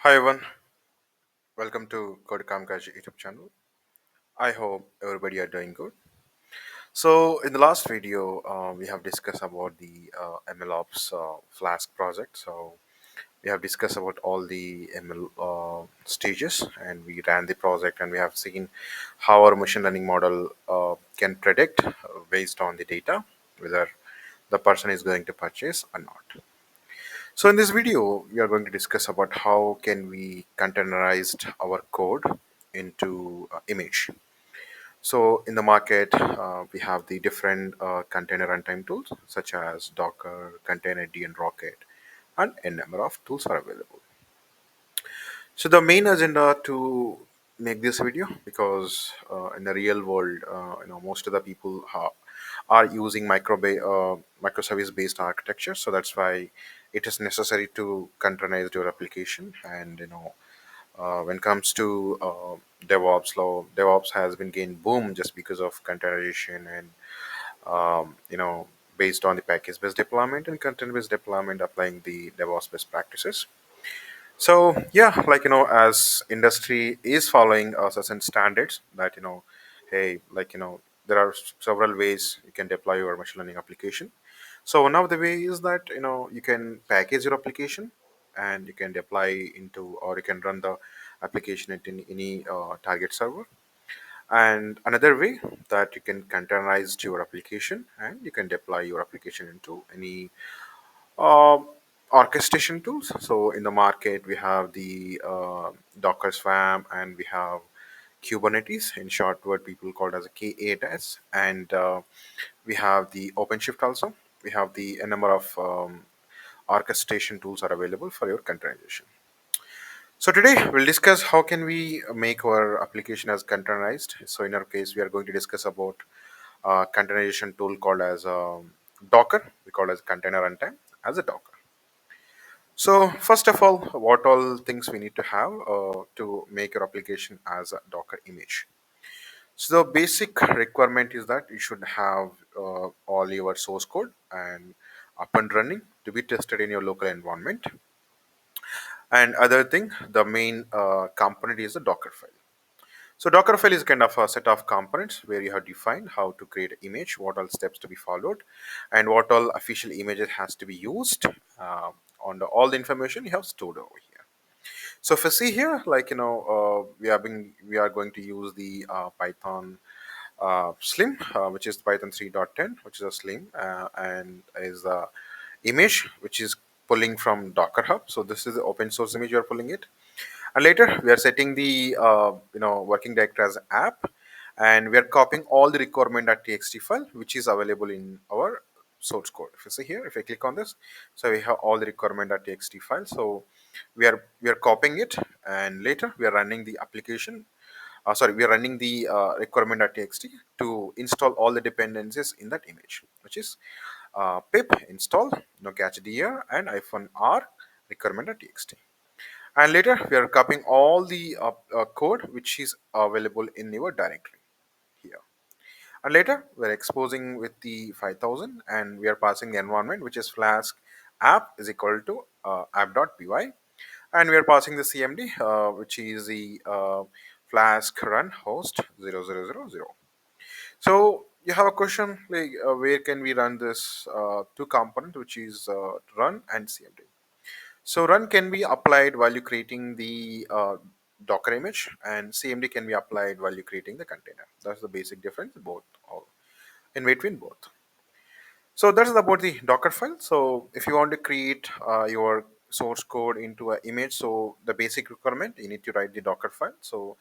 Hi everyone, welcome to Code Kamkaji YouTube channel. I hope everybody are doing good. So in the last video, we have discussed about the MlOps Flask project. So we have discussed about all the ML stages, and we ran the project, and we have seen how our machine learning model can predict based on the data whether the person is going to purchase or not. So in this video, we are going to discuss about how can we containerize our code into image. So in the market, we have the different container runtime tools such as Docker, Containerd, and Rocket, and a number of tools are available. So the main agenda to make this video because in the real world, most of the people are using microservice based architecture. So that's why it is necessary to containerize your application. And when it comes to DevOps has been gained boom just because of containerization and based on the package based deployment and container based deployment applying the DevOps best practices. So yeah, as industry is following certain standards that hey, there are several ways you can deploy your machine learning application. So one of the way is that you can package your application and you can deploy into, or you can run the application at any target server. And another way that you can containerize your application and you can deploy your application into any uh, orchestration tools. So in the market, we have the Docker Swarm and we have Kubernetes, in short, what people call as a K8s, and we have the OpenShift also. We have the a number of orchestration tools are available for your containerization. So today we'll discuss how can we make our application as containerized. So in our case, we are going to discuss about containerization tool called as Docker. We call it as container runtime as a Docker. So first of all, what all things we need to have to make your application as a Docker image. So the basic requirement is that you should have all your source code and up and running to be tested in your local environment. And other thing, the main component is the Docker file. So Docker file is kind of a set of components where you have defined how to create an image, what all steps to be followed, and what all official images has to be used. On all the information you have stored over here. So if you see here, we are going to use the Python Slim, which is Python 3.10, which is a Slim, and is the image which is pulling from Docker Hub. So this is the open source image you are pulling it, and later we are setting the working directory as app, and we are copying all the requirement.txt file which is available in our source code. If you see here, if I click on this, so we have all the requirement.txt file. So we are copying it, and later we are running the application. We are running the requirement.txt to install all the dependencies in that image, which is pip install no catch dir and -r requirement.txt. And later we are copying all the code which is available in your directory here. And later we're exposing with the 5000, and we are passing the environment which is Flask app is equal to app.py, and we are passing the cmd which is the Flask run host 0000. So you have a question like where can we run this two component which is run and cmd. So run can be applied while you creating the Docker image, and CMD can be applied while you creating the container. That's the basic difference both all in between both. So that's about the Docker file. So if you want to create your source code into an image, so the basic requirement you need to write the Docker file. So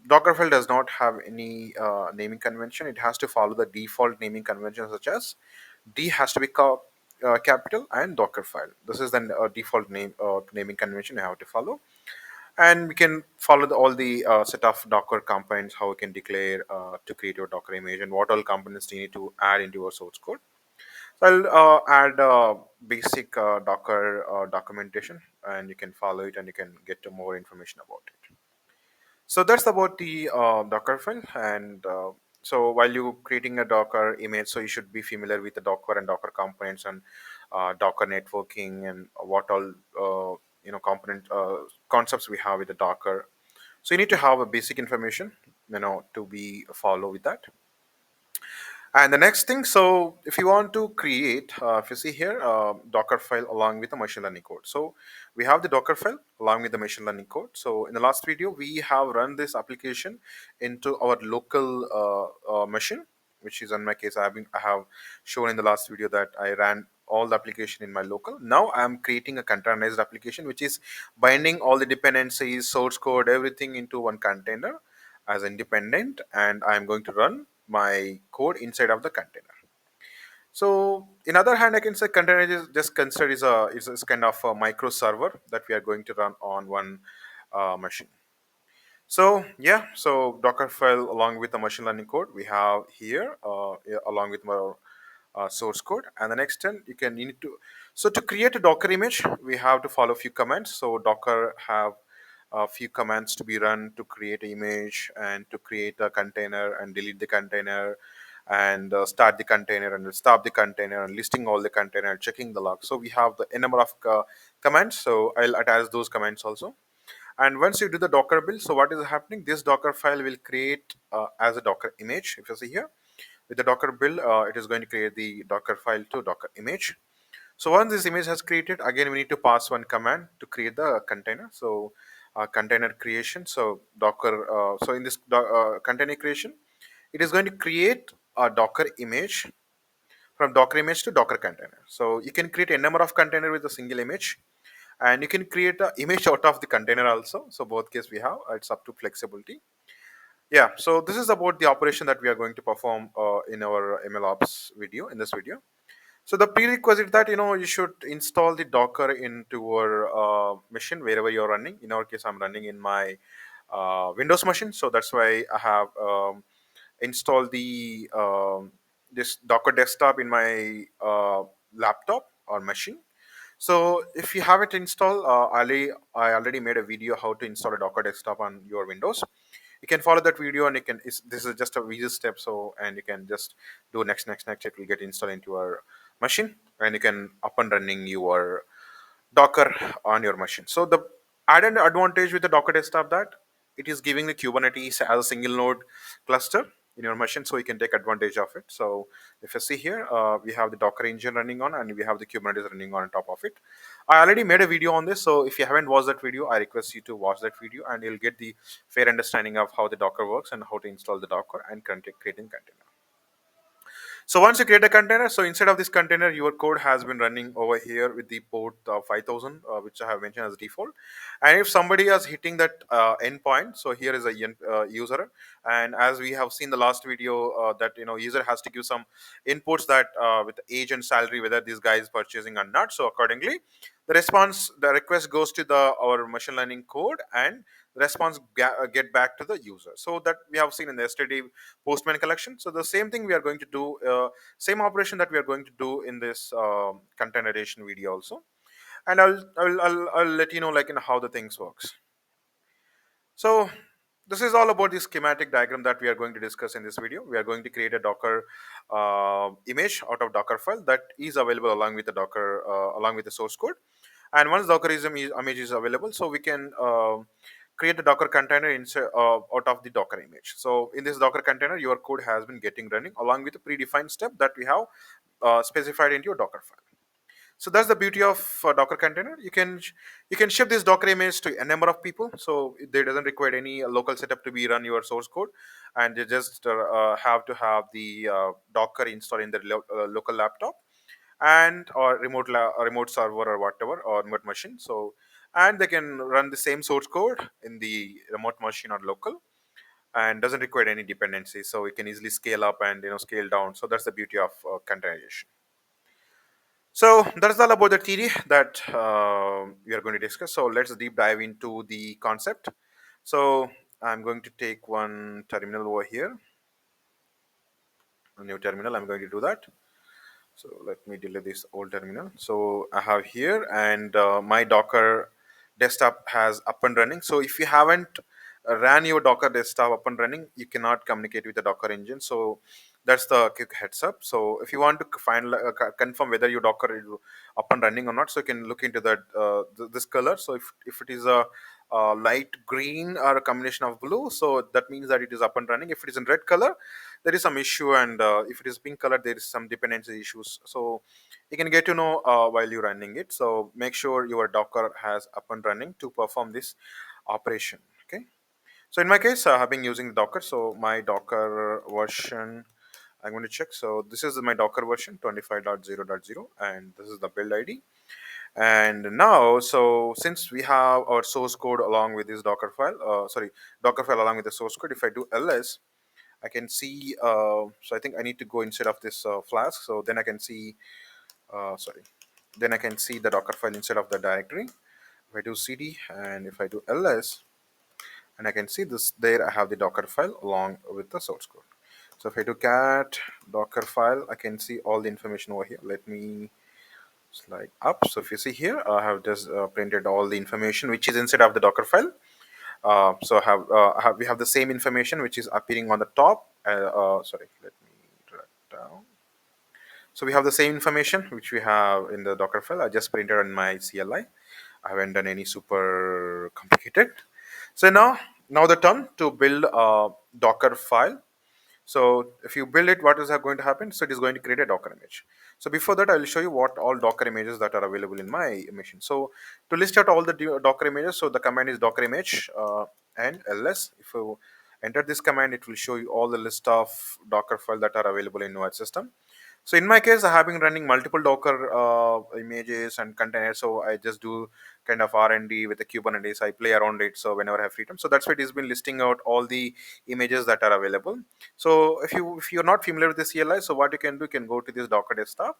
Docker file does not have any naming convention. It has to follow the default naming convention, such as D has to be capital and Docker file. This is the default naming convention you have to follow, and we can follow all the set of Docker components, how we can declare to create your Docker image, and what all components do you need to add into your source code. So I'll add basic Docker documentation, and you can follow it, and you can get to more information about it. So that's about the Docker file. And so while you creating a Docker image, so you should be familiar with the Docker and Docker components and Docker networking and what all component concepts we have with the Docker. So you need to have a basic information, to be follow with that. And the next thing, so if you want to create, if you see here, Docker file along with the machine learning code. So we have the Docker file along with the machine learning code. So in the last video, we have run this application into our local machine, which is in my case, I have shown in the last video that I ran all the application in my local. Now I'm creating a containerized application, which is binding all the dependencies, source code, everything into one container as independent, and I'm going to run my code inside of the container. So in other hand, I can say container is just considered is kind of a micro server that we are going to run on one machine. So yeah, so Docker file along with the machine learning code we have here, yeah, along with my source code. And the next thing you need to, so to create a Docker image, we have to follow a few commands. So Docker have a few commands to be run to create an image and to create a container and delete the container and start the container and stop the container and listing all the container and checking the log. So we have the a number of commands. So I'll attach those commands also. And once you do the Docker build, so what is happening? This Docker file will create as a Docker image. If you see here, with the Docker build, it is going to create the Docker file to Docker image. So once this image has created, again we need to pass one command to create the container. So container creation. So Docker. So in this container creation, it is going to create a Docker image from Docker image to Docker container. So you can create a number of container with a single image, and you can create an image out of the container also. So both case we have, it's up to flexibility. Yeah, so this is about the operation that we are going to perform in our MLOps video, in this video. So the prerequisite that you should install the Docker into your machine wherever you're running. In our case, I'm running in my Windows machine, so that's why I have installed the this Docker desktop in my laptop or machine. So if you have it installed, I already made a video how to install a Docker desktop on your Windows. You can follow that video, and this is just a easy step. So and you can just do next. It will get installed into your machine, and you can up and running your Docker on your machine. So the added advantage with the Docker desktop that it is giving the Kubernetes as a single node cluster in your machine, so you can take advantage of it. So if you see here, we have the Docker engine running on, and we have the Kubernetes running on top of it. I already made a video on this, so if you haven't watched that video, I request you to watch that video, and you'll get the fair understanding of how the Docker works and how to install the Docker and creating container. So once you create a container, so inside of this container, your code has been running over here with the port 5000, which I have mentioned as default. And if somebody is hitting that endpoint, so here is a user, and as we have seen the last video, that user has to give some inputs that with age and salary, whether this guy is purchasing or not. So accordingly, the request goes to the our machine learning code, and the response get back to the user. So that we have seen in the yesterday postman collection. So the same thing we are going to do, same operation that we are going to do in this containerization video also. And I'll let you know like in how the things works. So this is all about the schematic diagram that we are going to discuss in this video. We are going to create a Docker image out of Docker file that is available along with the Docker, along with the source code. And once image is available, so we can create a Docker container out of the Docker image. So in this Docker container, your code has been getting running along with a predefined step that we have specified into your Docker file. So that's the beauty of Docker container. You can ship this Docker image to a number of people, so there doesn't require any local setup to be run your source code, and you just have to have the Docker installed in the local laptop and or remote server or whatever or remote machine. So and they can run the same source code in the remote machine or local, and doesn't require any dependency. So we can easily scale up and scale down. So that's the beauty of containerization. So that's all about the theory that we are going to discuss. So let's deep dive into the concept. So I'm going to take one terminal over here, a new terminal. I'm going to do that. So let me delete this old terminal. So I have here, and my Docker desktop has up and running. So if you haven't ran your Docker desktop up and running, you cannot communicate with the Docker engine. So That's the quick heads up. So if you want to find confirm whether your Docker is up and running or not, so you can look into that this color. So if it is a light green or a combination of blue, so that means that it is up and running. If it is in red color, there is some issue, and if it is pink color, there is some dependency issues. So you can get to know while you're running it. So make sure your Docker has up and running to perform this operation. Okay. So in my case, I've been using Docker. So my Docker version, I'm going to check. So this is my Docker version 25.0.0, and this is the build ID. And now, so since we have our source code along with this Docker file, Docker file along with the source code, if I do ls, I can see. So I think I need to go inside of this Flask. So then I can see. Then I can see the Docker file inside of the directory. If I do cd and if I do ls, and I can see this there, I have the Docker file along with the source code. So if I do cat Docker file, I can see all the information over here. Let me slide up. So if you see here, I have just printed all the information which is inside of the Docker file. We have the same information which is appearing on the top. Let me drag down. So we have the same information which we have in the Docker file. I just printed on my CLI. I haven't done any super complicated. So now the turn to build a Docker file. So if you build it, what is going to happen? So it is going to create a Docker image. So before that, I will show you what all Docker images that are available in my machine. So to list out all the Docker images, so the command is Docker image and ls. If you enter this command, it will show you all the list of Docker files that are available in your system. So in my case, I have been running multiple Docker images and containers. So I just do kind of R&D with the Kubernetes. I play around it. So whenever I have freedom, so that's why it has been listing out all the images that are available. So if you're not familiar with the CLI, so what you can do, you can go to this Docker desktop,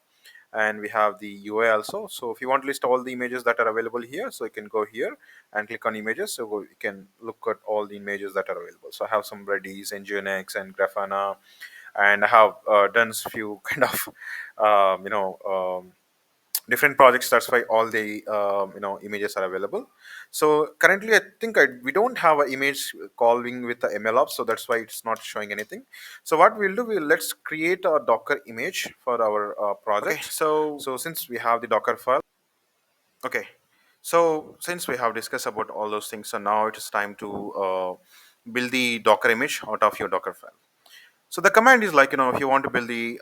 and we have the UI also. So if you want to list all the images that are available here, so you can go here and click on images. So you can look at all the images that are available. So I have some Redis, Nginx, and Grafana, and I have done few kind of different projects. That's why all the images are available. So currently, I think we don't have an image calling with the MlOps, so that's why it's not showing anything. So what we'll do, let's create a Docker image for our project. Okay, so since we have the Docker file, okay, so since we have discussed about all those things, so now it is time to build the Docker image out of your Docker file. So the command is like, if you want to build the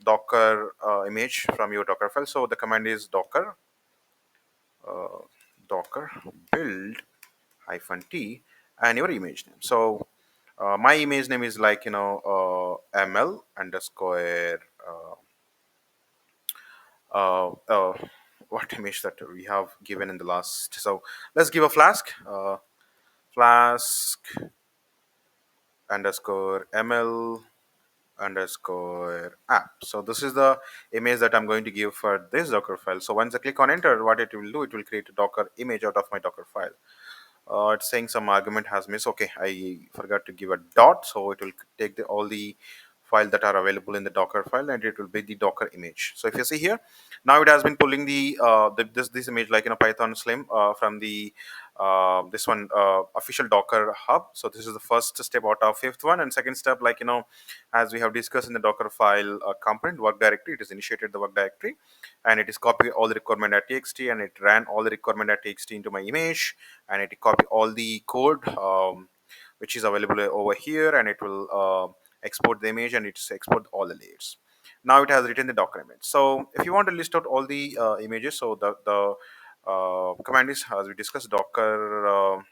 Docker image from your Docker file, so the command is uh, Docker build -t and your image name. So my image name is like, ML underscore what image that we have given in the last. So let's give a Flask underscore ML underscore app. So this is the image that I'm going to give for this Docker file. So once I click on enter, what it will do, it will create a Docker image out of my Docker file. It's saying some argument has missed. Okay, I forgot to give a dot, so it will take all the file that are available in the Docker file, and it will be the Docker image. So if you see here, now it has been pulling this image like in a Python Slim from the this one official Docker hub. So this is the first step out of fifth one, and second step, like, as we have discussed in the Docker file component work directory, it is initiated the work directory, and it is copied all the requirement.txt, and it ran all the requirement.txt into my image, and it copy all the code which is available over here, and it will export the image, and it's export all the layers. Now it has written the Docker image. So if you want to list out all the images, so the command is, as we discussed, Docker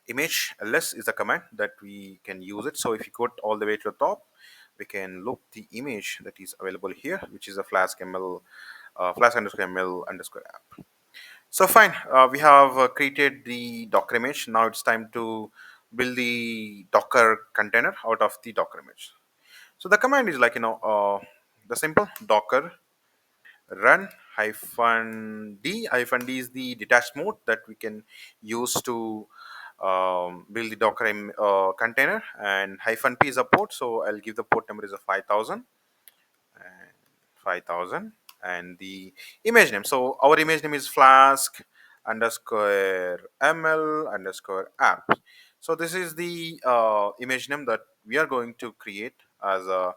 image ls is the command that we can use it. So if you go all the way to the top, we can look the image that is available here, which is a Flask ML Flask underscore ML underscore app. So fine, we have created the Docker image. Now it's time to build the Docker container out of the Docker image. So the command is like, the simple Docker run -d is the detached mode that we can use to build the Docker container, and -p is a port. So I'll give the port number is a 5000 and 5000, and the image name. So our image name is Flask underscore ML underscore app. So this is the image name that we are going to create as a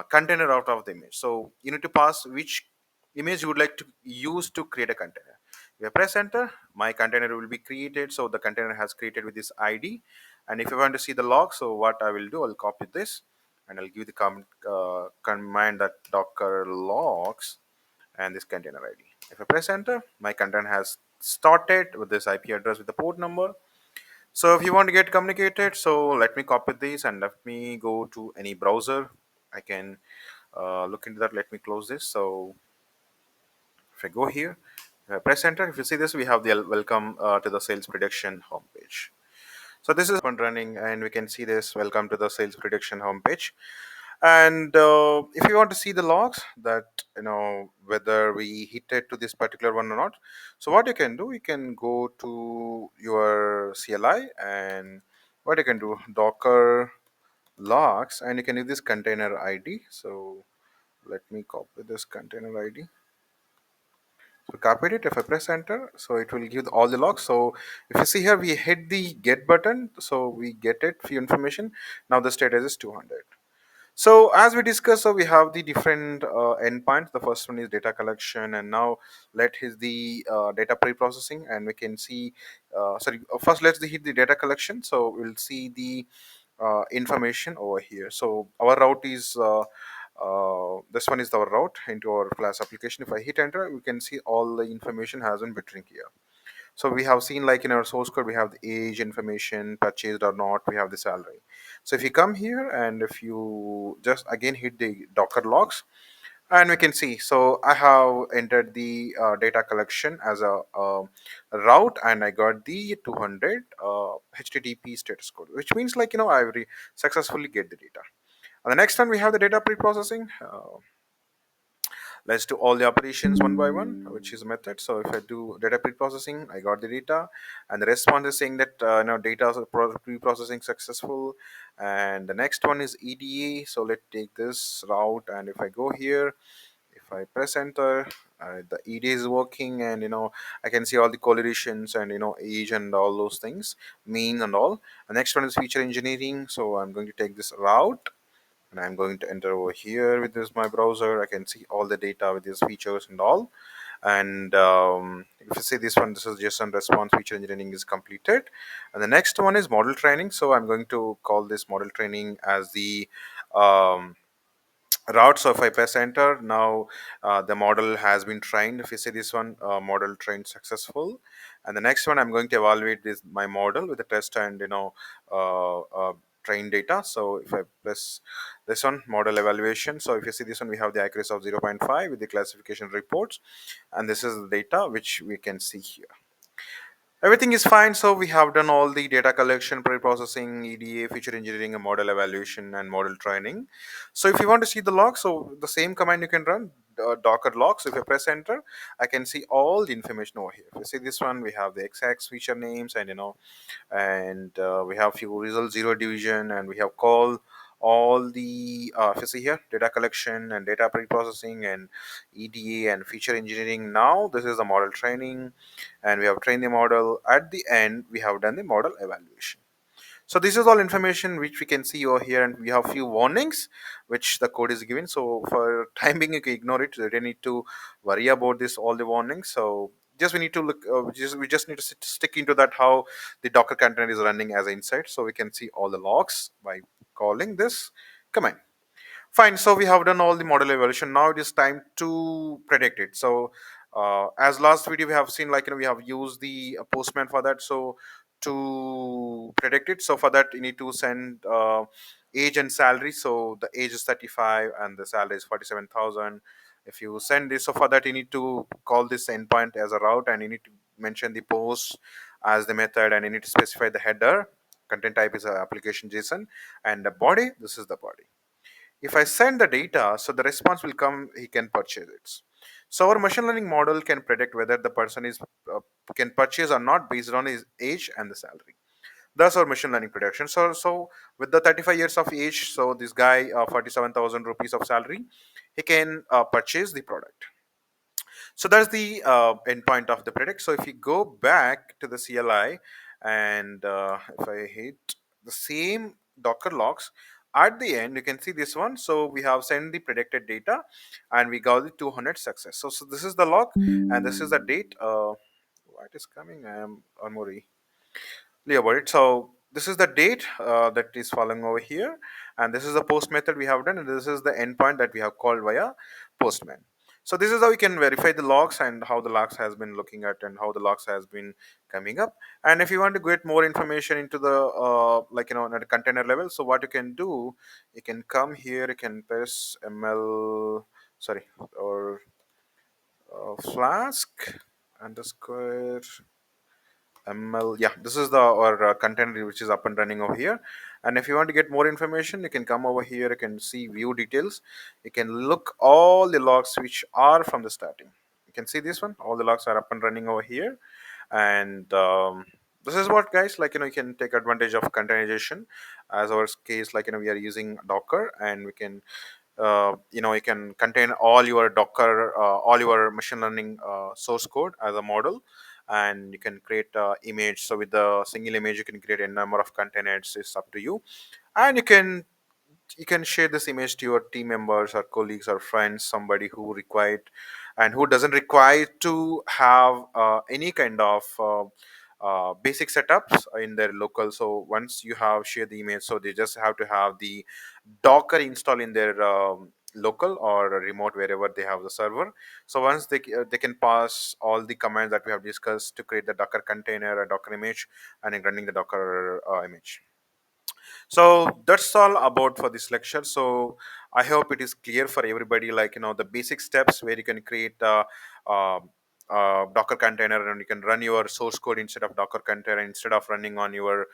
container out of the image. So you need to pass which image you would like to use to create a container. If I press enter, my container will be created. So the container has created with this ID. And if you want to see the log, so what I will do, I'll copy this and I'll give the command that docker logs and this container ID. If I press enter, my container has started with this IP address with the port number. So if you want to get communicated, so let me copy this and let me go to any browser. I can look into that. Let me close this. So if I go here, if I press enter, if you see this, we have the welcome to the sales prediction homepage. So this is up and running, and we can see this welcome to the sales prediction homepage. And if you want to see the logs that whether we hit it to this particular one or not, so what you can do, you can go to your CLI and what you can do, docker logs, and you can use this container ID. So let me copy this container ID. So copied it. If I press enter, so it will give all the logs. So if you see here, we hit the get button, so we get it few information. Now the status is 200. So as we discussed, so we have the different endpoints. The first one is data collection, and now let hit the data pre-processing, and we can see. Sorry, first let's hit the data collection. So we'll see the information over here. So our route is this one is our route into our class application. If I hit enter, we can see all the information has been between here. So we have seen like in our source code, we have the age information, purchased or not, we have the salary. So if you come here and if you just again hit the Docker logs, and we can see, so I have entered the data collection as a route, and I got the 200 HTTP status code, which means like, I successfully get the data. And the next one, we have the data pre-processing. Let's do all the operations one by one, which is a method. So if I do data pre-processing, I got the data, and the response is saying that data is pre-processing successful. And the next one is EDA. So let's take this route, and if I go here, if I press enter, the EDA is working, and I can see all the correlations and age and all those things, mean and all. The next one is feature engineering. So I'm going to take this route and I'm going to enter over here with this my browser. I can see all the data with these features and all. And if you see this one, this is JSON response feature engineering is completed. And the next one is model training. So I'm going to call this model training as the um, route. So if I press enter, now the model has been trained. If you see this one, model trained successful. And the next one, I'm going to evaluate this my model with the test and train data. So if I press this one, model evaluation, so if you see this one, we have the accuracy of 0.5 with the classification reports, and this is the data which we can see here. Everything is fine. So we have done all the data collection, pre-processing, EDA, feature engineering, and model evaluation and model training. So if you want to see the logs, so the same command you can run, Docker logs. If I press enter, I can see all the information over here. If you see this one, we have the exact feature names, and we have few results, zero division, and we have call all the if you see here, data collection and data pre-processing and EDA and feature engineering. Now this is the model training, and we have trained the model. At the end, we have done the model evaluation. So this is all information which we can see over here, and we have few warnings which the code is given. So for time being, you can ignore it. You don't need to worry about this all the warnings. So just we need to look. We just need to stick into that how the Docker container is running as inside, so we can see all the logs by calling this command. Fine. So we have done all the model evaluation. Now it is time to predict it. So as last video we have seen, like we have used the Postman for that. So to predict it, so for that you need to send age and salary. So the age is 35 and the salary is 47,000. If you send this, so for that you need to call this endpoint as a route, and you need to mention the post as the method, and you need to specify the header. Content type is a application JSON, and the body, this is the body. If I send the data, so the response will come, he can purchase it. So our machine learning model can predict whether the person is can purchase or not based on his age and the salary. That's our machine learning prediction. So with the 35 years of age, so this guy 47,000 rupees of salary, he can purchase the product. So that's the endpoint of the predict. So if you go back to the CLI, and if I hit the same Docker logs, at the end you can see this one. So we have sent the predicted data and we got the 200 success. So this is the log and this is the date. What is coming? I am on Mori about it. So this is the date that is following over here, and this is the post method we have done, and this is the endpoint that we have called via postman. So this is how we can verify the logs and how the logs has been looking at and how the logs has been coming up. And if you want to get more information into the at a container level, so what you can do, you can come here, you can press ml, sorry, or flask underscore ml. Yeah, this is the our container which is up and running over here. And if you want to get more information, you can come over here, you can see view details, you can look all the logs which are from the starting. You can see this one, all the logs are up and running over here. And this is what, guys, you can take advantage of containerization. As our case, we are using Docker, and we can you can contain all your Docker, all your machine learning source code as a model, and you can create image. So with the single image you can create a number of containers. It's up to you. And you can share this image to your team members or colleagues or friends, somebody who required and who doesn't require to have any kind of basic setups in their local. So once you have shared the image, so they just have to have the Docker install in their local or remote, wherever they have the server. So once they can pass all the commands that we have discussed to create the Docker container, a Docker image, and in running the Docker image. So that's all about for this lecture. So I hope it is clear for everybody, the basic steps where you can create uh, Docker container, and you can run your source code instead of Docker container, instead of running on your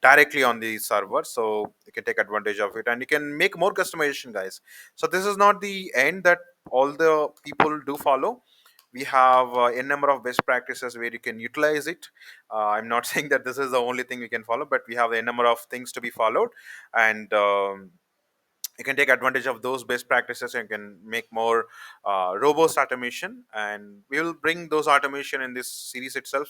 directly on the server. So you can take advantage of it and you can make more customization, guys. So this is not the end that all the people do follow. We have a number of best practices where you can utilize it. I'm not saying that this is the only thing we can follow, but we have a number of things to be followed. And you can take advantage of those best practices and can make more robust automation, and we will bring those automation in this series itself,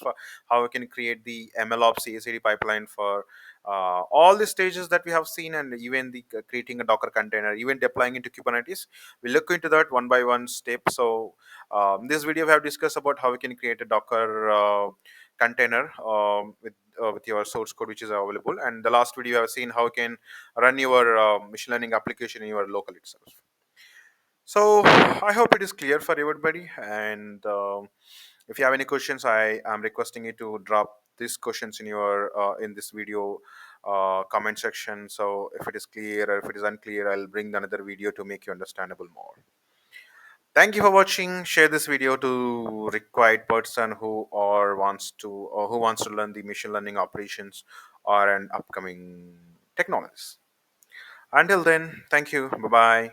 how we can create the MlOps CI/CD pipeline for all the stages that we have seen, and even the creating a Docker container, even deploying into Kubernetes. We look into that one by one step. So this video we have discussed about how we can create a Docker container with your source code which is available, and the last video I have seen how you can run your machine learning application in your local itself. So I hope it is clear for everybody. And if you have any questions, I am requesting you to drop these questions in your in this video comment section. So if it is clear or if it is unclear, I'll bring another video to make you understandable more. Thank you for watching. Share this video to required person who wants to learn the machine learning operations or an upcoming technologies. Until then, thank you. Bye bye.